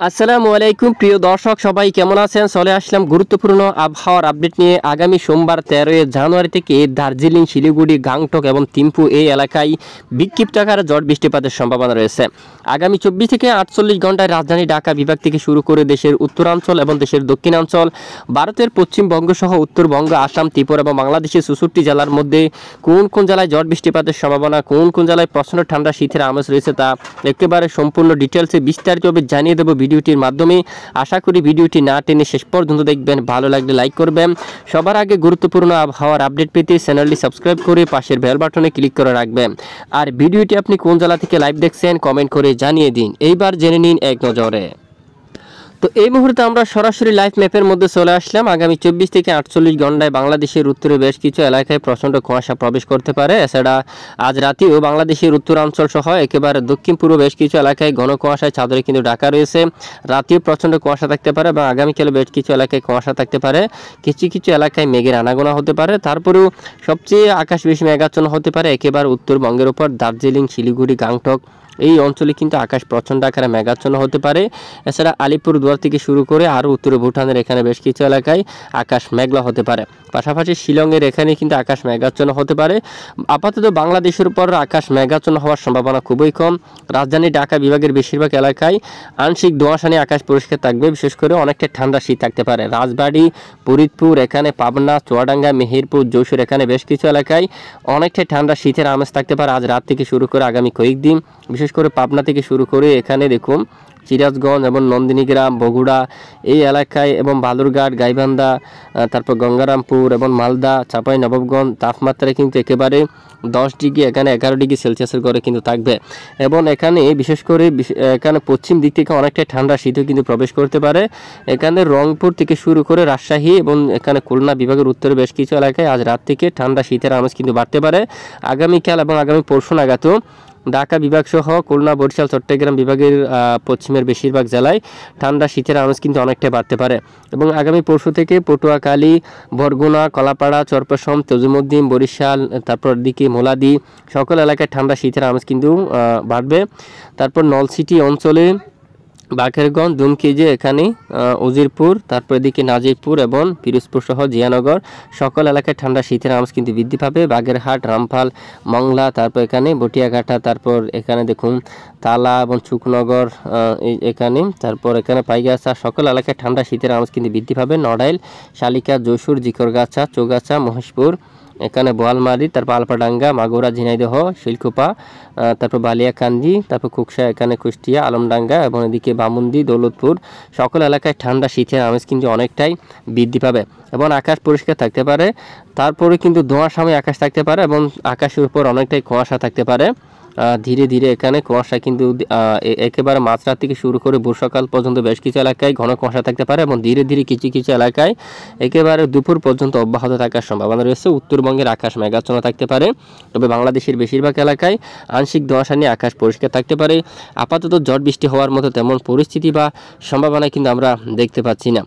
আসসালামু আলাইকুম প্রিয় দর্শক, সবাই কেমন আছেন? চলে আসলাম গুরুত্বপূর্ণ আবহাওয়ার আপডেট নিয়ে। আগামী সোমবার 13 জানুয়ারি থেকে দার্জিলিং, শিলিগুড়ি, গাংটক এবং থিম্পু এই এলাকায় বিক্ষিপ্ত আকারে ঝড় বৃষ্টিপাতের সম্ভাবনা রয়েছে। আগামী 24 থেকে 48 ঘন্টায় রাজধানী ঢাকা বিভাগ থেকে শুরু করে দেশের উত্তরাঞ্চল এবং দেশের দক্ষিণাঞ্চল, ভারতের পশ্চিমবঙ্গ সহ উত্তরবঙ্গ, আসাম, ত্রিপুরা এবং বাংলাদেশের 64 জেলার মধ্যে কোন কোন জেলায় ঝড় বৃষ্টিপাতের সম্ভাবনা, কোন কোন জেলায় প্রচণ্ড ঠান্ডা শীতের আমেজ রয়েছে তা একেবারে সম্পূর্ণ ডিটেলসে বিস্তারিতভাবে জানিয়ে দেবো ভিডিওটির মাধ্যমে। আশা করি ভিডিওটি না টেনে শেষ পর্যন্ত দেখবেন। ভালো লাগলে লাইক করবেন। সবার আগে গুরুত্বপূর্ণ আবহাওয়ার আপডেট পেতে চ্যানেলটি সাবস্ক্রাইব করে পাশের বেল বাটনে ক্লিক করে রাখবেন। আর ভিডিওটি আপনি কোন জেলা থেকে লাইভ দেখছেন কমেন্ট করে জানিয়ে দিন। এইবার জেনে নিন এক নজরে। তো এই মুহূর্তে আমরা সরাসরি লাইভ ম্যাপের মধ্যে চলে আসলাম। আগামী 24 থেকে 48 ঘন্টায় বাংলাদেশের উত্তরে বেশ কিছু এলাকায় প্রচণ্ড কুয়াশা প্রবেশ করতে পারে। এছাড়া আজ রাতেও বাংলাদেশের উত্তরাঞ্চল সহ একেবারে দক্ষিণ পূর্ব বেশ কিছু এলাকায় ঘন কুয়াশায় চাদরে কিন্তু ঢাকা রয়েছে। রাতেও প্রচণ্ড কুয়াশা থাকতে পারে এবং আগামীকালে বেশ কিছু এলাকায় কুয়াশা থাকতে পারে। কিছু কিছু এলাকায় মেঘের আনাগোনা হতে পারে। তারপরেও সবচেয়ে আকাশ বেশি মেঘাচ্ছন্ন হতে পারে একেবারে উত্তরবঙ্গের উপর দার্জিলিং, শিলিগুড়ি, গাংটক এই অঞ্চলে কিন্তু আকাশ প্রচণ্ড আকারে মেঘাচ্ছন্ন হতে পারে। এছাড়া আলিপুরদুয়ার থেকে শুরু করে আরও উত্তরে ভুটানের এখানে বেশ কিছু এলাকায় আকাশ মেঘলা হতে পারে। পাশাপাশি শিলংয়ের এখানে কিন্তু আকাশ মেঘাচ্ছন্ন হতে পারে। আপাতত বাংলাদেশের উপর আকাশ মেঘাচ্ছন্ন হওয়ার সম্ভাবনা খুবই কম। রাজধানী ঢাকা বিভাগের বেশিরভাগ এলাকায় আংশিক ধোঁয়াশা নিয়ে আকাশ পরিষ্কার থাকবে। বিশেষ করে অনেকটা ঠান্ডা শীত থাকতে পারে। রাজবাড়ী, ফরিদপুর, এখানে পাবনা, চুয়াডাঙ্গা, মেহেরপুর, যশোর এখানে বেশ কিছু এলাকায় অনেকটা ঠান্ডা শীতের আমেজ থাকতে পারে আজ রাত থেকে শুরু করে আগামী কয়েকদিন। বিশেষ করে পাবনা থেকে শুরু করে এখানে দেখুন সিরাজগঞ্জ এবং নন্দিনীগ্রাম, বগুড়া এই এলাকায় এবং বালুরঘাট, গাইবান্ধা, তারপর গঙ্গারামপুর এবং মালদা, চাঁপাইনবাবগঞ্জ তাপমাত্রা কিন্তু একেবারে 10 ডিগ্রি, এখানে 11 ডিগ্রি সেলসিয়াসের ঘরে কিন্তু থাকবে। এবং এখানে বিশেষ করে এখানে পশ্চিম দিক থেকে অনেকটা ঠান্ডা শীতও কিন্তু প্রবেশ করতে পারে। এখানে রংপুর থেকে শুরু করে রাজশাহী এবং এখানে খুলনা বিভাগের উত্তরে বেশ কিছু এলাকায় আজ রাত থেকে ঠান্ডা শীতের আমেজ কিন্তু বাড়তে পারে। আগামীকাল এবং আগামী পরশু নাগাদও ঢাকা বিভাগ সহ খুলনা, বরিশাল, চট্টগ্রাম বিভাগের পশ্চিমের বেশিরভাগ জেলায় ঠান্ডা শীতের আমেজ কিন্তু অনেকটাই বাড়তে পারে। এবং আগামী পরশু থেকে পটুয়াখালী, বরগুনা, কলাপাড়া, চরপেশম, তজুমুদ্দিন, বরিশাল, তারপর দিকে মোলাদি সকল এলাকায় ঠান্ডা শীতের আমেজ কিন্তু বাড়বে। তারপর নলছিটি অঞ্চলে বাকেরগঞ্জ, দুমকেজে, এখানে উজিরপুর, তারপর এদিকে নাজিরপুর এবং পিরোজপুর সহ জিয়ানগর সকল এলাকায় ঠান্ডা শীতের আমেজ কিন্তু বৃদ্ধি পাবে। বাগেরহাট, রামপাল, মংলা, তারপর এখানে বটিয়াঘাটা, তারপর এখানে দেখুন তালা এবং শুকনগর এখানে, তারপর এখানে পাইগাছা সকল এলাকায় ঠান্ডা শীতের আমেজ কিন্তু বৃদ্ধি পাবে। নড়াইল, শালিকা, যশোর, জিকরগাছা, চৌগাছা, মহেশপুর, এখানে বোয়ালমারি, তারপর আলপাডাঙ্গা, মাগুরা, ঝিনাইদহ, শিলকুপা, তারপর বালিয়াকান্দি, তারপর কুকসা, এখানে কুষ্টিয়া, আলমডাঙ্গা এবং এদিকে বামুন্দি, দৌলতপুর সকল এলাকায় ঠান্ডা শীতের আমেজ কিন্তু অনেকটাই বৃদ্ধি পাবে এবং আকাশ পরিষ্কার থাকতে পারে। তারপরে কিন্তু ধোঁয়াশাময় আকাশ থাকতে পারে এবং আকাশের উপর অনেকটাই কুয়াশা থাকতে পারে। ধীরে ধীরে এখানে কুয়াশা কিন্তু একেবারে মাঝরাত থেকে শুরু করে ভোর সকাল পর্যন্ত বেশ কিছু এলাকায় ঘন কুয়াশা থাকতে পারে এবং ধীরে ধীরে কিছু কিছু এলাকায় একেবারে দুপুর পর্যন্ত অব্যাহত থাকার সম্ভাবনা রয়েছে। উত্তরবঙ্গের আকাশ মেঘাচ্ছন্ন থাকতে পারে, তবে বাংলাদেশের বেশিরভাগ এলাকায় আংশিক ধোঁয়াশা নিয়ে আকাশ পরিষ্কার থাকতে পারে। আপাতত ঝড় বৃষ্টি হওয়ার মতো তেমন পরিস্থিতি বা সম্ভাবনা কিন্তু আমরা দেখতে পাচ্ছি না।